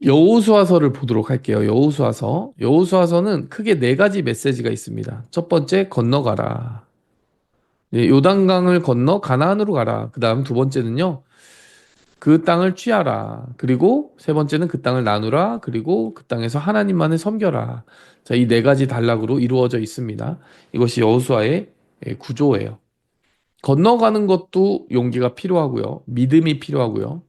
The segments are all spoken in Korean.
여호수아서를 보도록 할게요. 여호수아서. 여호수아서는 크게 네 가지 메시지가 있습니다. 첫 번째, 건너가라. 네, 요단강을 건너 가나안으로 가라. 그 다음 두 번째는요, 그 땅을 취하라. 그리고 세 번째는 그 땅을 나누라. 그리고 그 땅에서 하나님만을 섬겨라. 자, 이 네 가지 단락으로 이루어져 있습니다. 이것이 여호수아의 구조예요. 건너가는 것도 용기가 필요하고요. 믿음이 필요하고요.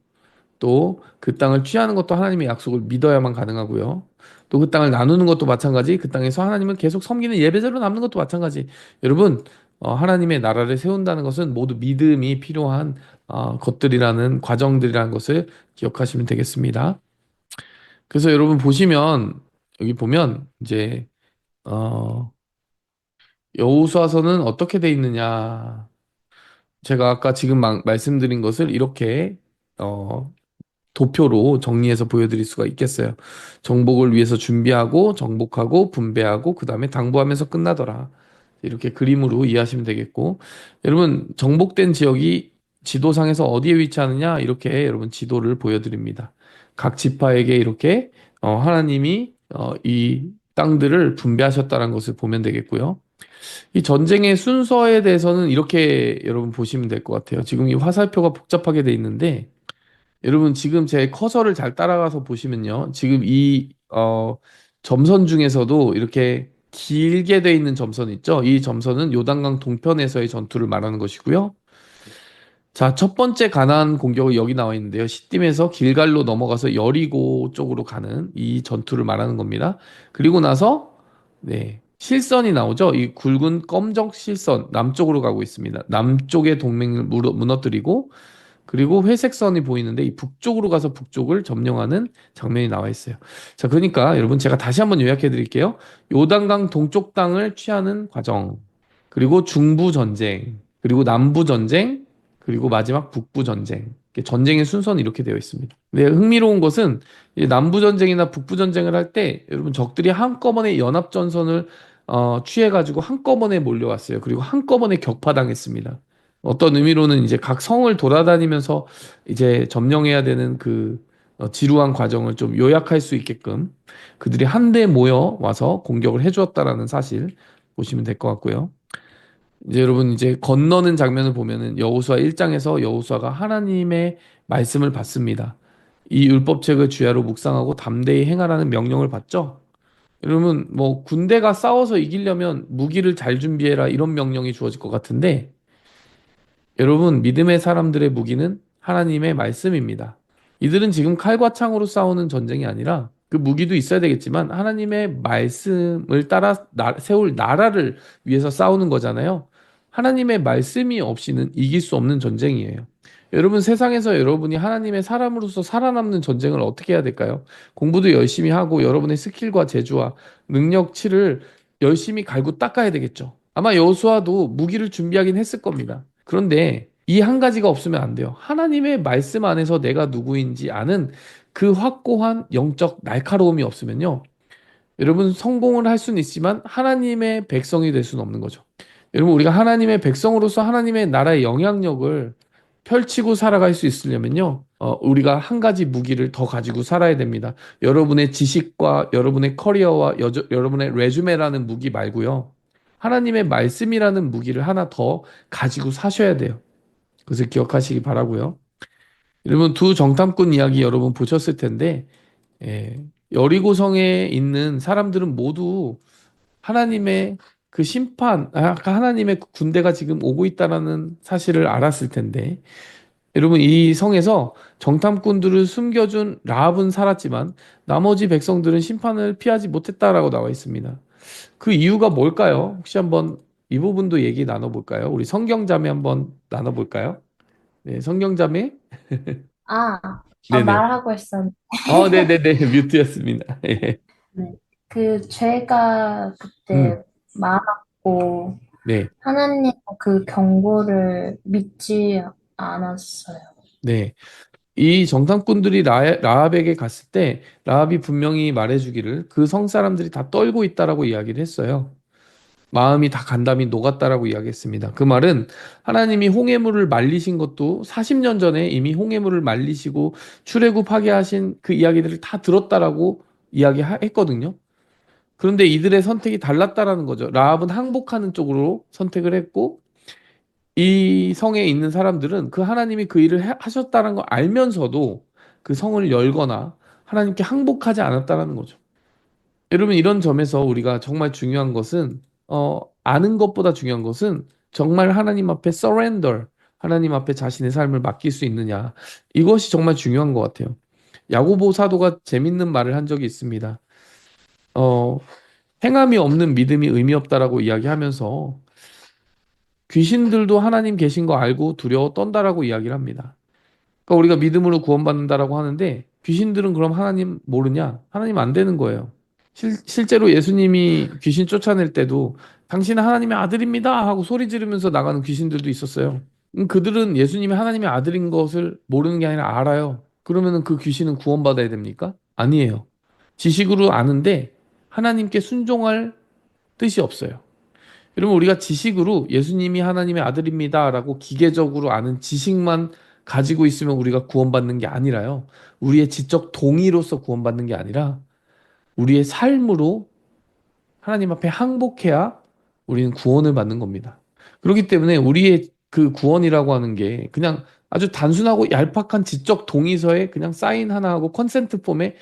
또 그 땅을 취하는 것도 하나님의 약속을 믿어야만 가능하고요. 또 그 땅을 나누는 것도 마찬가지, 그 땅에서 하나님을 계속 섬기는 예배자로 남는 것도 마찬가지. 여러분, 하나님의 나라를 세운다는 것은 모두 믿음이 필요한 것들이라는 과정들이라는 것을 기억하시면 되겠습니다. 그래서 여러분 보시면 여기 보면 이제 어, 여호수아서는 어떻게 돼 있느냐? 제가 아까 지금 말씀드린 것을 이렇게 어, 도표로 정리해서 보여드릴 수가 있겠어요. 정복을 위해서 준비하고 정복하고 분배하고 그 다음에 당부하면서 끝나더라. 이렇게 그림으로 이해하시면 되겠고, 여러분 정복된 지역이 지도상에서 어디에 위치하느냐, 이렇게 여러분 지도를 보여드립니다. 각 지파에게 이렇게 하나님이 이 땅들을 분배하셨다는 것을 보면 되겠고요. 이 전쟁의 순서에 대해서는 이렇게 여러분 보시면 될 것 같아요. 지금 이 화살표가 복잡하게 돼 있는데, 여러분 지금 제 커서를 잘 따라가서 보시면요. 지금 이 점선 중에서도 이렇게 길게 돼 있는 점선 있죠? 이 점선은 요단강 동편에서의 전투를 말하는 것이고요. 자, 첫 번째 가나안 공격은 여기 나와 있는데요. 시딤에서 길갈로 넘어가서 여리고 쪽으로 가는 이 전투를 말하는 겁니다. 그리고 나서 네, 실선이 나오죠. 이 굵은 검적 실선 남쪽으로 가고 있습니다. 남쪽의 동맹을 무너뜨리고, 그리고 회색 선이 보이는데 이 북쪽으로 가서 북쪽을 점령하는 장면이 나와 있어요. 자, 그러니까 여러분 제가 다시 한번 요약해 드릴게요. 요단강 동쪽 땅을 취하는 과정, 그리고 중부 전쟁, 그리고 남부 전쟁, 그리고 마지막 북부 전쟁. 이렇게 전쟁의 순서는 이렇게 되어 있습니다. 근데 흥미로운 것은 이 남부 전쟁이나 북부 전쟁을 할 때 여러분 적들이 한꺼번에 연합 전선을 취해가지고 한꺼번에 몰려왔어요. 그리고 한꺼번에 격파당했습니다. 어떤 의미로는 이제 각 성을 돌아다니면서 이제 점령해야 되는 그 지루한 과정을 좀 요약할 수 있게끔 그들이 한데 모여 와서 공격을 해주었다라는 사실 보시면 될 것 같고요. 이제 여러분 이제 건너는 장면을 보면은 여호수아 1장에서 여호수아가 하나님의 말씀을 받습니다. 이 율법책을 주야로 묵상하고 담대히 행하라는 명령을 받죠. 여러분 뭐 군대가 싸워서 이기려면 무기를 잘 준비해라, 이런 명령이 주어질 것 같은데, 여러분, 믿음의 사람들의 무기는 하나님의 말씀입니다. 이들은 지금 칼과 창으로 싸우는 전쟁이 아니라, 그 무기도 있어야 되겠지만 하나님의 말씀을 따라 세울 나라를 위해서 싸우는 거잖아요. 하나님의 말씀이 없이는 이길 수 없는 전쟁이에요. 여러분, 세상에서 여러분이 하나님의 사람으로서 살아남는 전쟁을 어떻게 해야 될까요? 공부도 열심히 하고 여러분의 스킬과 재주와 능력치를 열심히 갈고 닦아야 되겠죠. 아마 여호수아도 무기를 준비하긴 했을 겁니다. 그런데 이 한 가지가 없으면 안 돼요. 하나님의 말씀 안에서 내가 누구인지 아는 그 확고한 영적 날카로움이 없으면요, 여러분 성공을 할 수는 있지만 하나님의 백성이 될 수는 없는 거죠. 여러분, 우리가 하나님의 백성으로서 하나님의 나라의 영향력을 펼치고 살아갈 수 있으려면요, 우리가 한 가지 무기를 더 가지고 살아야 됩니다. 여러분의 지식과 여러분의 커리어와 여러분의 레주메라는 무기 말고요, 하나님의 말씀이라는 무기를 하나 더 가지고 사셔야 돼요. 그것을 기억하시기 바라고요. 여러분, 두 정탐꾼 이야기 여러분 보셨을 텐데, 예, 여리고성에 있는 사람들은 모두 하나님의 그 심판, 하나님의 그 군대가 지금 오고 있다라는 사실을 알았을 텐데, 여러분 이 성에서 정탐꾼들을 숨겨준 라합은 살았지만 나머지 백성들은 심판을 피하지 못했다라고 나와 있습니다. 그 이유가 뭘까요? 혹시 한번 이 부분도 얘기 나눠볼까요? 우리 성경자매 한번 나눠볼까요? 네, 성경자매. 아, 네네. 말하고 있었는데, 네네네. 뮤트였습니다. 예. 그 죄가 음, 그때 많았고, 네. 하나님 그 경고를 믿지 않았어요. 네. 이 정탐꾼들이 라합에게 갔을 때 라합이 분명히 말해주기를 그 성 사람들이 다 떨고 있다라고 이야기를 했어요. 마음이 다 간담이 녹았다라고 이야기했습니다. 그 말은 하나님이 홍해물을 말리신 것도 40년 전에 이미 홍해물을 말리시고 출애굽하게 하신 그 이야기들을 다 들었다라고 이야기했거든요. 그런데 이들의 선택이 달랐다라는 거죠. 라합은 항복하는 쪽으로 선택을 했고 이 성에 있는 사람들은 그 하나님이 그 일을 하셨다는 걸 알면서도 그 성을 열거나 하나님께 항복하지 않았다라는 거죠. 여러분, 이런 점에서 우리가 정말 중요한 것은, 아는 것보다 중요한 것은 정말 하나님 앞에 surrender, 하나님 앞에 자신의 삶을 맡길 수 있느냐. 이것이 정말 중요한 것 같아요. 야고보 사도가 재밌는 말을 한 적이 있습니다. 어, 행함이 없는 믿음이 의미 없다라고 이야기하면서 귀신들도 하나님 계신 거 알고 두려워 떤다라고 이야기를 합니다. 그러니까 우리가 믿음으로 구원받는다라고 하는데 귀신들은 그럼 하나님 모르냐? 하나님 안 되는 거예요. 실제로 예수님이 귀신 쫓아낼 때도 당신은 하나님의 아들입니다 하고 소리 지르면서 나가는 귀신들도 있었어요. 그들은 예수님이 하나님의 아들인 것을 모르는 게 아니라 알아요. 그러면은 그 귀신은 구원받아야 됩니까? 아니에요. 지식으로 아는데 하나님께 순종할 뜻이 없어요. 여러분, 우리가 지식으로 예수님이 하나님의 아들입니다라고 기계적으로 아는 지식만 가지고 있으면 우리가 구원받는 게 아니라요. 우리의 지적 동의로서 구원받는 게 아니라 우리의 삶으로 하나님 앞에 항복해야 우리는 구원을 받는 겁니다. 그렇기 때문에 우리의 그 구원이라고 하는 게 그냥 아주 단순하고 얄팍한 지적 동의서에 그냥 사인 하나 하고 컨센트 폼에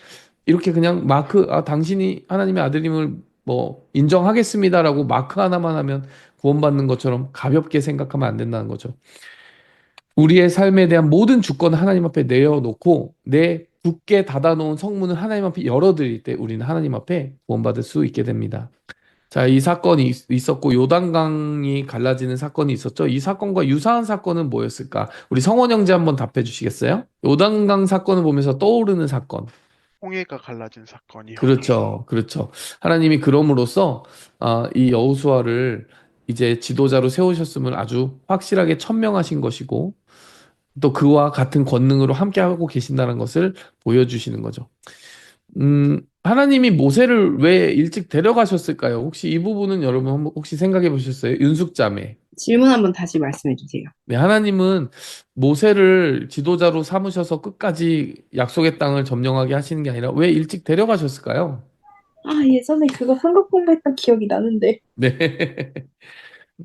이렇게 그냥 마크, 당신이 하나님의 아들님을 뭐 인정하겠습니다라고 마크 하나만 하면 구원받는 것처럼 가볍게 생각하면 안 된다는 거죠. 우리의 삶에 대한 모든 주권을 하나님 앞에 내어놓고 내 굳게 닫아놓은 성문을 하나님 앞에 열어드릴 때 우리는 하나님 앞에 구원받을 수 있게 됩니다. 자, 이 사건이 있었고 요단강이 갈라지는 사건이 있었죠. 이 사건과 유사한 사건은 뭐였을까? 우리 성원 형제 한번 답해 주시겠어요? 요단강 사건을 보면서 떠오르는 사건. 홍해가 갈라진 사건이요. 그렇죠. 그렇죠. 하나님이 그럼으로써 이 여호수아를 이제 지도자로 세우셨음을 아주 확실하게 천명하신 것이고 또 그와 같은 권능으로 함께하고 계신다는 것을 보여주시는 거죠. 하나님이 모세를 왜 일찍 데려가셨을까요? 혹시 이 부분은 여러분 혹시 생각해 보셨어요? 윤숙자매. 질문 한번 다시 말씀해 주세요. 네, 하나님은 모세를 지도자로 삼으셔서 끝까지 약속의 땅을 점령하게 하시는 게 아니라 왜 일찍 데려가셨을까요? 아, 예전에 그거 한국 공부했던 기억이 나는데 네.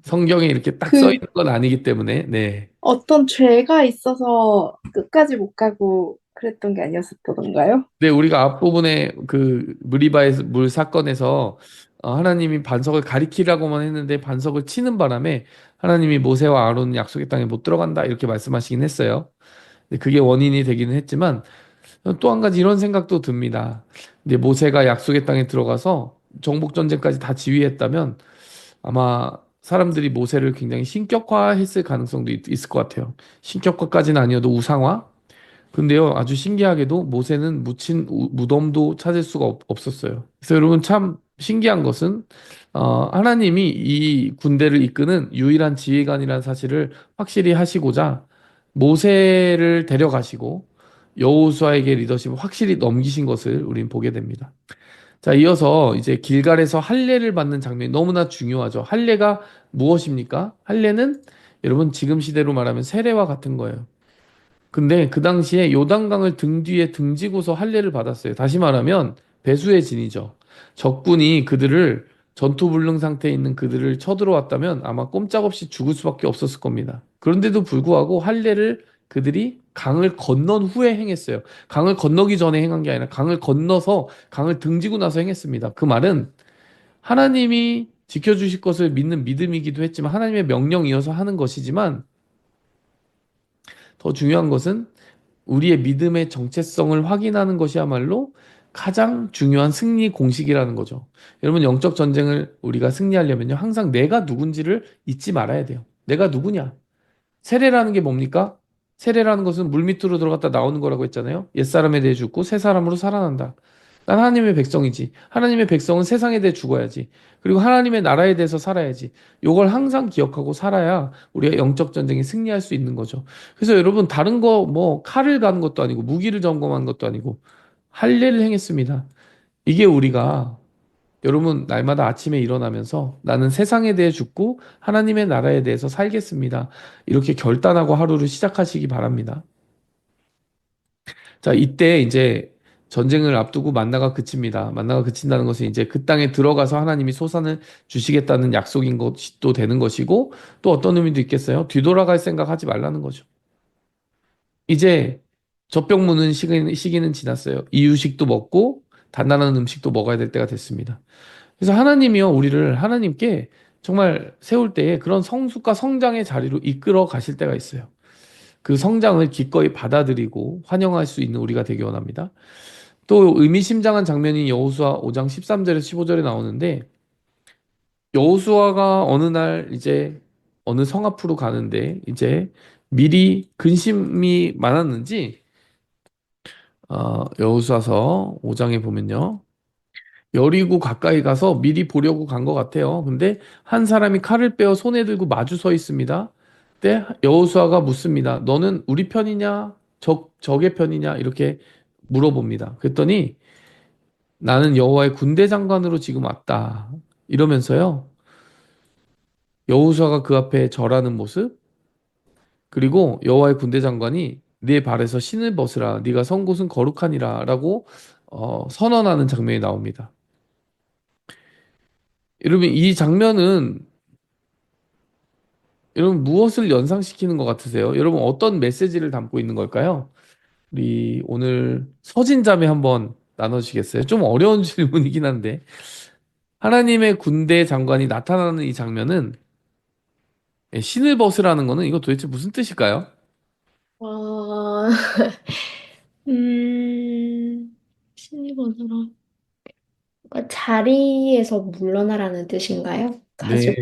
성경에 이렇게 딱 써 그 있는 건 아니기 때문에, 네. 어떤 죄가 있어서 끝까지 못 가고 그랬던 게 아니었었던가요? 네, 우리가 앞부분에 그 무리바의 물 사건에서 하나님이 반석을 가리키라고만 했는데 반석을 치는 바람에 하나님이 모세와 아론은 약속의 땅에 못 들어간다 이렇게 말씀하시긴 했어요. 근데 그게 원인이 되기는 했지만 또 한 가지 이런 생각도 듭니다. 근데 모세가 약속의 땅에 들어가서 정복 전쟁까지 다 지휘했다면 아마 사람들이 모세를 굉장히 신격화했을 가능성도 있을 것 같아요. 신격화까지는 아니어도 우상화? 근데요, 아주 신기하게도 모세는 묻힌 무덤도 찾을 수가 없었어요. 그래서 여러분 참 신기한 것은 하나님이 이 군대를 이끄는 유일한 지휘관이라는 사실을 확실히 하시고자 모세를 데려가시고 여호수아에게 리더십을 확실히 넘기신 것을 우린 보게 됩니다. 자, 이어서 이제 길갈에서 할례를 받는 장면이 너무나 중요하죠. 할례가 무엇입니까? 할례는 여러분 지금 시대로 말하면 세례와 같은 거예요. 근데 그 당시에 요단강을 등 뒤에 등지고서 할례를 받았어요. 다시 말하면 배수의 진이죠. 적군이 그들을 전투불능 상태에 있는 그들을 쳐들어왔다면 아마 꼼짝없이 죽을 수밖에 없었을 겁니다. 그런데도 불구하고 할례를 그들이 강을 건넌 후에 행했어요. 강을 건너기 전에 행한 게 아니라 강을 건너서 강을 등지고 나서 행했습니다. 그 말은 하나님이 지켜주실 것을 믿는 믿음이기도 했지만 하나님의 명령이어서 하는 것이지만 더 중요한 것은 우리의 믿음의 정체성을 확인하는 것이야말로 가장 중요한 승리 공식이라는 거죠. 여러분, 영적 전쟁을 우리가 승리하려면요, 항상 내가 누군지를 잊지 말아야 돼요. 내가 누구냐? 세례라는 게 뭡니까? 세례라는 것은 물 밑으로 들어갔다 나오는 거라고 했잖아요. 옛사람에 대해 죽고 새 사람으로 살아난다. 난 하나님의 백성이지. 하나님의 백성은 세상에 대해 죽어야지. 그리고 하나님의 나라에 대해서 살아야지. 이걸 항상 기억하고 살아야 우리가 영적 전쟁에 승리할 수 있는 거죠. 그래서 여러분 다른 거 뭐 칼을 가는 것도 아니고 무기를 점검하는 것도 아니고 할례를 행했습니다. 이게 우리가 여러분, 날마다 아침에 일어나면서 나는 세상에 대해 죽고 하나님의 나라에 대해서 살겠습니다. 이렇게 결단하고 하루를 시작하시기 바랍니다. 자, 이때 이제 전쟁을 앞두고 만나가 그칩니다. 만나가 그친다는 것은 이제 그 땅에 들어가서 하나님이 소산을 주시겠다는 약속인 것이 또 되는 것이고, 또 어떤 의미도 있겠어요? 뒤돌아갈 생각하지 말라는 거죠. 이제 젖병 무는 시기는 지났어요. 이유식도 먹고 단단한 음식도 먹어야 될 때가 됐습니다. 그래서 하나님이요, 우리를 하나님께 정말 세울 때에 그런 성숙과 성장의 자리로 이끌어 가실 때가 있어요. 그 성장을 기꺼이 받아들이고 환영할 수 있는 우리가 되기 원합니다. 또 의미심장한 장면이 여호수아 5장 13절에서 15절에 나오는데, 여호수아가 어느 날 이제 어느 성 앞으로 가는데 이제 미리 근심이 많았는지 여호수아서 5장에 보면요. 여리고 가까이 가서 미리 보려고 간 것 같아요. 근데 한 사람이 칼을 빼어 손에 들고 마주 서 있습니다. 그때 여호수아가 묻습니다. 너는 우리 편이냐? 적의 편이냐? 이렇게 물어봅니다. 그랬더니 나는 여호와의 군대 장관으로 지금 왔다. 이러면서요. 여호수아가 그 앞에 절하는 모습, 그리고 여호와의 군대 장관이 네 발에서 신을 벗으라. 네가 선 곳은 거룩하니라라고 선언하는 장면이 나옵니다. 여러분, 이 장면은 여러분 무엇을 연상시키는 것 같으세요? 여러분 어떤 메시지를 담고 있는 걸까요? 우리 오늘 서진자매 한번 나눠주시겠어요? 좀 어려운 질문이긴 한데 하나님의 군대 장관이 나타나는 이 장면은 신을 벗으라는 거는 이거 도대체 무슨 뜻일까요? 어, 신이 뭐더라? 자리에서 물러나라는 뜻인가요? 네, 가지고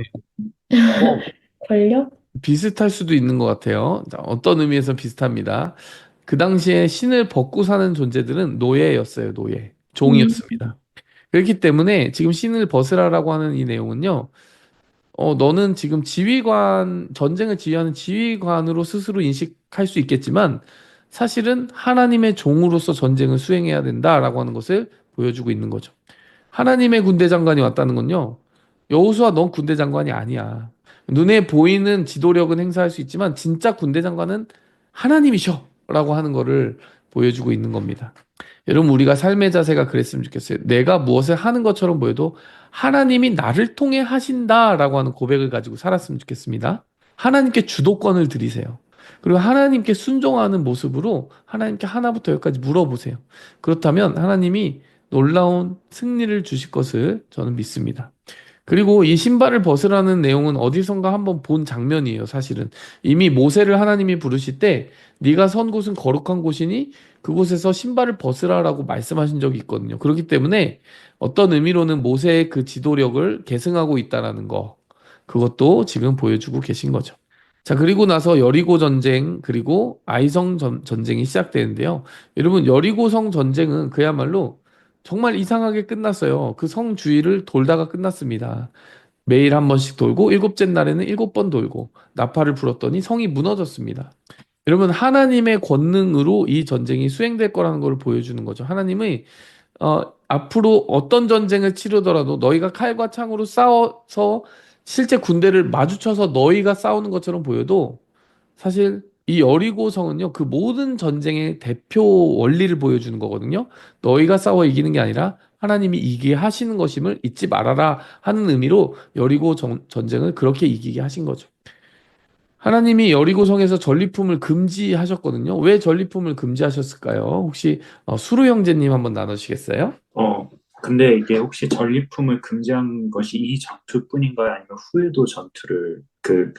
뭐 권력? 비슷할 수도 있는 것 같아요. 자, 어떤 의미에서 비슷합니다. 그 당시에 신을 벗고 사는 존재들은 노예였어요, 노예. 음, 종이었습니다. 그렇기 때문에 지금 신을 벗으라라고 하는 이 내용은요, 너는 지금 전쟁을 지휘하는 지휘관으로 스스로 인식할 수 있겠지만, 사실은 하나님의 종으로서 전쟁을 수행해야 된다라고 하는 것을 보여주고 있는 거죠. 하나님의 군대 장관이 왔다는 건요, 여호수아 넌 군대 장관이 아니야. 눈에 보이는 지도력은 행사할 수 있지만, 진짜 군대 장관은 하나님이셔. 라고 하는 거를 보여주고 있는 겁니다. 여러분, 우리가 삶의 자세가 그랬으면 좋겠어요. 내가 무엇을 하는 것처럼 보여도 하나님이 나를 통해 하신다라고 하는 고백을 가지고 살았으면 좋겠습니다. 하나님께 주도권을 드리세요. 그리고 하나님께 순종하는 모습으로 하나님께 하나부터 열까지 물어보세요. 그렇다면 하나님이 놀라운 승리를 주실 것을 저는 믿습니다. 그리고 이 신발을 벗으라는 내용은 어디선가 한번 본 장면이에요, 사실은. 이미 모세를 하나님이 부르실 때 네가 선 곳은 거룩한 곳이니 그곳에서 신발을 벗으라라고 말씀하신 적이 있거든요. 그렇기 때문에 어떤 의미로는 모세의 그 지도력을 계승하고 있다라는 거, 그것도 지금 보여주고 계신 거죠. 자, 그리고 나서 여리고 전쟁, 그리고 전쟁이 시작되는데요. 여러분, 여리고성 전쟁은 그야말로 정말 이상하게 끝났어요. 그 성 주위를 돌다가 끝났습니다. 매일 한 번씩 돌고 일곱째 날에는 7번 돌고 나팔을 불었더니 성이 무너졌습니다. 여러분, 하나님의 권능으로 이 전쟁이 수행될 거라는 걸 보여주는 거죠. 하나님의 앞으로 어떤 전쟁을 치르더라도 너희가 칼과 창으로 싸워서 실제 군대를 마주쳐서 너희가 싸우는 것처럼 보여도 사실 이 여리고성은요, 그 모든 전쟁의 대표 원리를 보여주는 거거든요. 너희가 싸워 이기는 게 아니라 하나님이 이기게 하시는 것임을 잊지 말아라 하는 의미로 전쟁을 그렇게 이기게 하신 거죠. 하나님이 여리고성에서 전리품을 금지하셨거든요. 왜 전리품을 금지하셨을까요? 혹시 수루 형제님 한번 나누시겠어요? 어, 근데 이게 혹시 전리품을 금지한 것이 이 전투뿐인가요? 아니면 후에도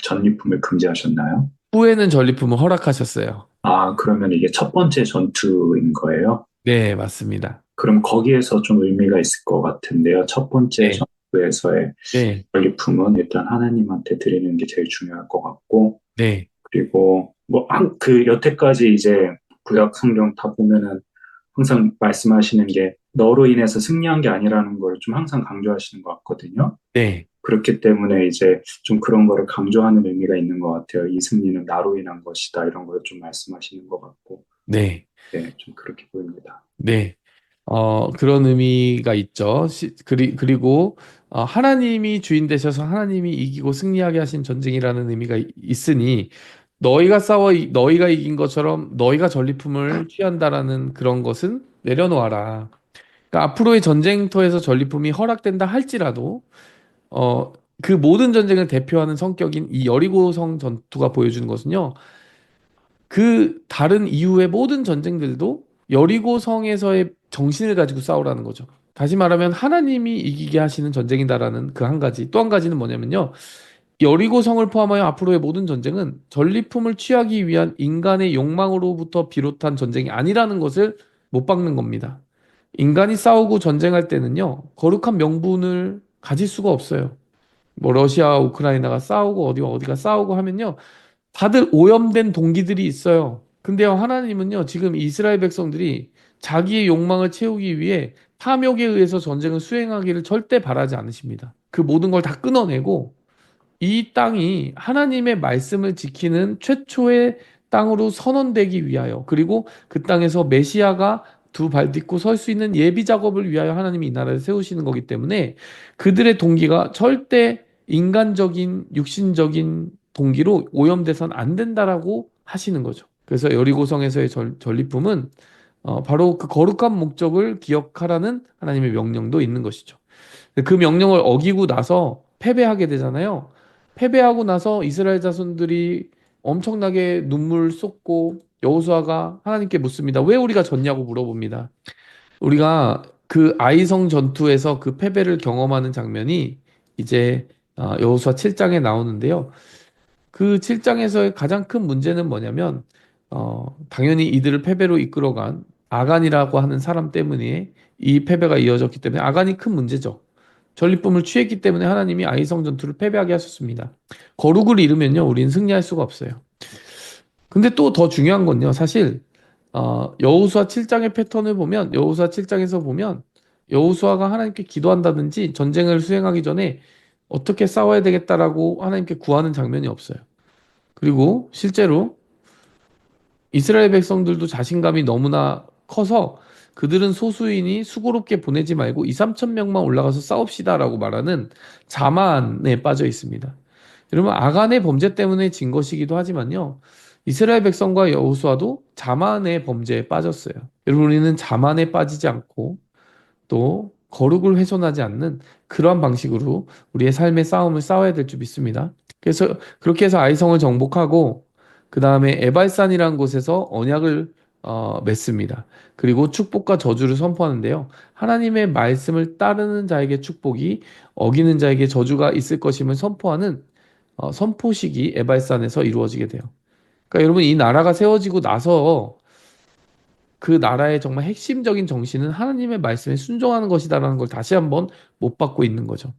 전리품을 금지하셨나요? 후에는 전리품을 허락하셨어요. 아, 그러면 이게 첫 번째 전투인 거예요? 네, 맞습니다. 그럼 거기에서 좀 의미가 있을 것 같은데요. 첫 번째 네, 전투에서의 네, 전리품은 일단 하나님한테 드리는 게 제일 중요할 것 같고, 네, 그리고 여태까지 이제 구약 성경 다 보면은 항상 말씀하시는 게 너로 인해서 승리한 게 아니라는 걸 좀 항상 강조하시는 것 같거든요. 네, 그렇기 때문에 이제 좀 그런 거를 강조하는 의미가 있는 것 같아요. 이 승리는 나로 인한 것이다. 이런 걸 좀 말씀하시는 것 같고, 네, 네, 좀 그렇게 보입니다. 네. 그런 의미가 있죠. 그리고 하나님이 주인 되셔서 하나님이 이기고 승리하게 하신 전쟁이라는 의미가 있으니 너희가 이긴 것처럼 너희가 전리품을 취한다라는 그런 것은 내려놓아라. 그러니까 앞으로의 전쟁터에서 전리품이 허락된다 할지라도 어, 그 모든 전쟁을 대표하는 성격인 이 여리고성 전투가 보여주는 것은요. 그 다른 이후의 모든 전쟁들도 여리고성에서의 정신을 가지고 싸우라는 거죠. 다시 말하면 하나님이 이기게 하시는 전쟁이다라는 그 한 가지. 또 한 가지는 뭐냐면요. 여리고성을 포함하여 앞으로의 모든 전쟁은 전리품을 취하기 위한 인간의 욕망으로부터 비롯한 전쟁이 아니라는 것을 못 박는 겁니다. 인간이 싸우고 전쟁할 때는요. 거룩한 명분을 가질 수가 없어요. 뭐 러시아와 우크라이나가 싸우고 어디가 싸우고 하면요. 다들 오염된 동기들이 있어요. 근데요, 하나님은요, 지금 이스라엘 백성들이 자기의 욕망을 채우기 위해 탐욕에 의해서 전쟁을 수행하기를 절대 바라지 않으십니다. 그 모든 걸 다 끊어내고 이 땅이 하나님의 말씀을 지키는 최초의 땅으로 선언되기 위하여 그리고 그 땅에서 메시아가 두 발 딛고 설 수 있는 예비 작업을 위하여 하나님이 이 나라를 세우시는 거기 때문에 그들의 동기가 절대 인간적인 육신적인 동기로 오염돼선 안 된다라고 하시는 거죠. 그래서 여리고성에서의 전리품은 바로 그 거룩한 목적을 기억하라는 하나님의 명령도 있는 것이죠. 그 명령을 어기고 나서 패배하게 되잖아요. 패배하고 나서 이스라엘 자손들이 엄청나게 눈물 쏟고 여호수아가 하나님께 묻습니다. 왜 우리가 졌냐고 물어봅니다. 우리가 그 아이성 전투에서 그 패배를 경험하는 장면이 이제 여호수아 7장에 나오는데요. 그 7장에서의 가장 큰 문제는 뭐냐면 당연히 이들을 패배로 이끌어간 아간이라고 하는 사람 때문에 이 패배가 이어졌기 때문에 아간이 큰 문제죠. 전리품을 취했기 때문에 하나님이 아이성 전투를 패배하게 하셨습니다. 거룩을 잃으면요, 우리는 승리할 수가 없어요. 근데 또 더 중요한 건요, 사실 여호수아 7장의 패턴을 보면 여호수아 7장에서 보면 여호수아가 하나님께 기도한다든지 전쟁을 수행하기 전에 어떻게 싸워야 되겠다라고 하나님께 구하는 장면이 없어요. 그리고 실제로 이스라엘 백성들도 자신감이 너무나 커서 그들은 소수인이 수고롭게 보내지 말고 2, 3천 명만 올라가서 싸웁시다라고 말하는 자만에 빠져 있습니다. 여러분 아간의 범죄 때문에 진 것이기도 하지만요. 이스라엘 백성과 여호수아도 자만의 범죄에 빠졌어요. 여러분 우리는 자만에 빠지지 않고 또 거룩을 훼손하지 않는 그러한 방식으로 우리의 삶의 싸움을 싸워야 될 줄 믿습니다. 그래서 그렇게 해서 아이성을 정복하고 그 다음에 에발산이라는 곳에서 언약을 맺습니다. 그리고 축복과 저주를 선포하는데요. 하나님의 말씀을 따르는 자에게 축복이 어기는 자에게 저주가 있을 것임을 선포하는 선포식이 에발산에서 이루어지게 돼요. 그러니까 여러분 이 나라가 세워지고 나서 그 나라의 정말 핵심적인 정신은 하나님의 말씀에 순종하는 것이다라는 걸 다시 한번 못 받고 있는 거죠.